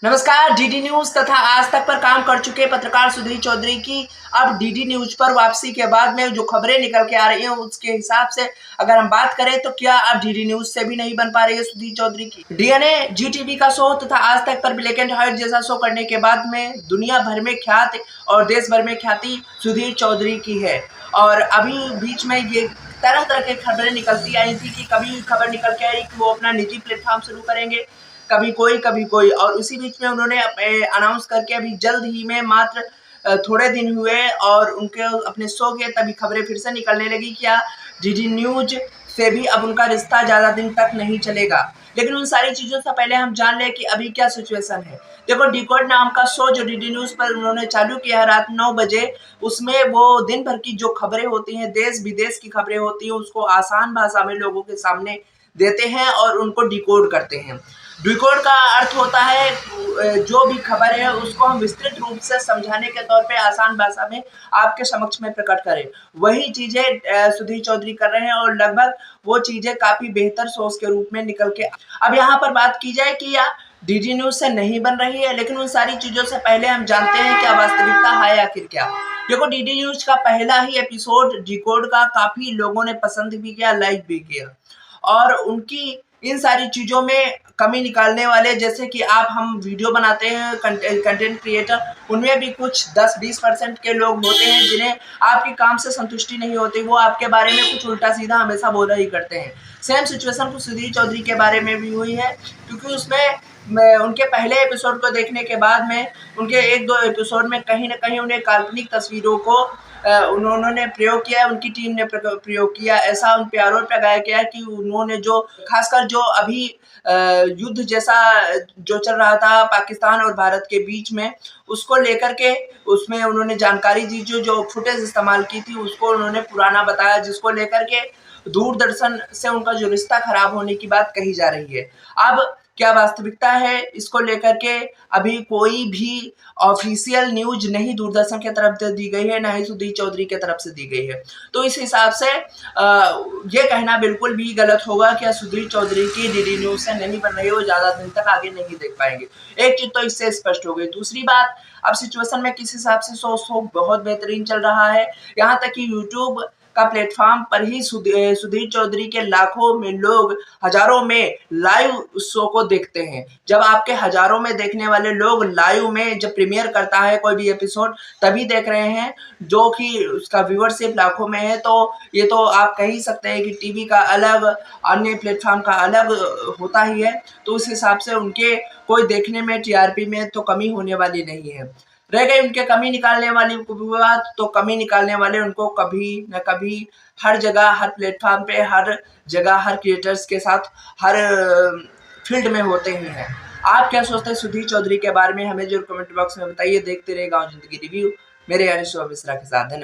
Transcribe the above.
नमस्कार। DD news तथा आज तक पर काम कर चुके पत्रकार सुधीर चौधरी की अब डीडी न्यूज पर वापसी के बाद में जो खबरें निकल के आ रही हैं उसके हिसाब से अगर हम बात करें तो क्या अब डीडी न्यूज से भी नहीं बन पा रही है सुधीर चौधरी की। डीएनए, जी टीवी का शो तथा आज तक पर ब्लैक एंड व्हाइट जैसा शो करने के बाद में दुनिया भर में ख्याति और देश भर में ख्याति सुधीर चौधरी की है। और अभी बीच में ये तरह तरह की खबरें निकलती आई थी कि कभी खबर निकल के आई कि वो अपना निजी प्लेटफॉर्म शुरू करेंगे, कभी कोई, और उसी बीच में उन्होंने अनाउंस करके अभी जल्द ही में मात्र थोड़े दिन हुए और उनके अपने शो के तभी खबरें फिर से निकलने लगी क्या डीडी न्यूज से भी अब उनका रिश्ता ज़्यादा दिन तक नहीं चलेगा। लेकिन उन सारी चीज़ों से पहले हम जान लें कि अभी क्या सिचुएशन है। देखो, डिकोड नाम का शो जो डीडी न्यूज़ पर उन्होंने चालू किया है रात 9 बजे, उसमें वो दिन भर की जो खबरें होती हैं, देश विदेश की खबरें होती हैं, उसको आसान भाषा में लोगों के सामने देते हैं और उनको डिकोड करते हैं। डिकोड का अर्थ होता है जो भी खबर है उसको हम विस्तृत रूप से समझाने के तौर पे आसान भाषा में आपके समक्ष में प्रकट करें। वही चीजें सुधीर चौधरी कर रहे हैं और लगभग वो चीजें काफी बेहतर सोच के रूप में निकल के। अब यहाँ पर बात की जाए कि या डीडी न्यूज से नहीं बन रही है, लेकिन उन सारी चीजों से पहले हम जानते हैं क्या वास्तविकता है आखिर क्या। देखो, डीडी न्यूज का पहला ही एपिसोड डिकोड का काफी लोगों ने पसंद भी किया, लाइक भी किया, और उनकी इन सारी चीज़ों में कमी निकालने वाले, जैसे कि हम वीडियो बनाते हैं, कंटेंट क्रिएटर, उनमें भी कुछ 10-20% के लोग होते हैं जिन्हें आपके काम से संतुष्टि नहीं होती। वो आपके बारे में कुछ उल्टा सीधा हमेशा बोला ही करते हैं। सेम सिचुएशन कुछ सुधीर चौधरी के बारे में भी हुई है, क्योंकि उसमें उनके पहले एपिसोड को देखने के बाद में उनके 1-2 एपिसोड में कहीं ना कहीं उन्हें काल्पनिक तस्वीरों को उन्होंने प्रयोग किया, उनकी टीम ने प्रयोग किया। ऐसा उन पे आरोप लगाया गया कि उन्होंने जो खासकर जो अभी युद्ध जैसा जो चल रहा था पाकिस्तान और भारत के बीच में, उसको लेकर के उसमें उन्होंने जानकारी दी, जो फुटेज इस्तेमाल की थी उसको उन्होंने पुराना बताया, जिसको लेकर के दूरदर्शन से उनका जो रिश्ता खराब होने की बात कही जा रही है। अब क्या वास्तविकता है इसको लेकर के अभी कोई भी ऑफिशियल न्यूज नहीं दूरदर्शन की तरफ से दी गई है, ना ही सुधीर चौधरी की तरफ से दी गई है। तो इस हिसाब से ये कहना बिल्कुल भी गलत होगा कि सुधीर चौधरी की डीडी न्यूज से नहीं बन रही है, वो ज़्यादा दिन तक आगे नहीं देख पाएंगे। एक चीज़ तो इससे स्पष्ट हो गई। दूसरी बात, अब सिचुएशन में किस हिसाब से शो बहुत बेहतरीन चल रहा है, यहाँ तक कि यूट्यूब का प्लेटफॉर्म पर ही सुधीर चौधरी के लाखों में लोग, हजारों में लाइव शो को देखते हैं। जब आपके हजारों में देखने वाले लोग लाइव में जब प्रीमियर करता है कोई भी एपिसोड तभी देख रहे हैं, जो कि उसका व्यूअरशिप लाखों में है, तो ये तो आप कह ही सकते हैं कि टीवी का अलग, अन्य प्लेटफॉर्म का अलग होता ही है। तो उस हिसाब से उनके कोई देखने में, टीआरपी में तो कमी होने वाली नहीं है। रह गई उनके कमी निकालने वाली बात, तो कमी निकालने वाले उनको कभी न कभी हर जगह, हर प्लेटफॉर्म पे, हर जगह, हर क्रिएटर्स के साथ, हर फील्ड में होते ही हैं। आप क्या सोचते हैं सुधीर चौधरी के बारे में, हमें जो कमेंट बॉक्स में बताइए। देखते रहिए गांव जिंदगी रिव्यू मेरे यानी शुभ मिश्रा के साथ। धन्यवाद।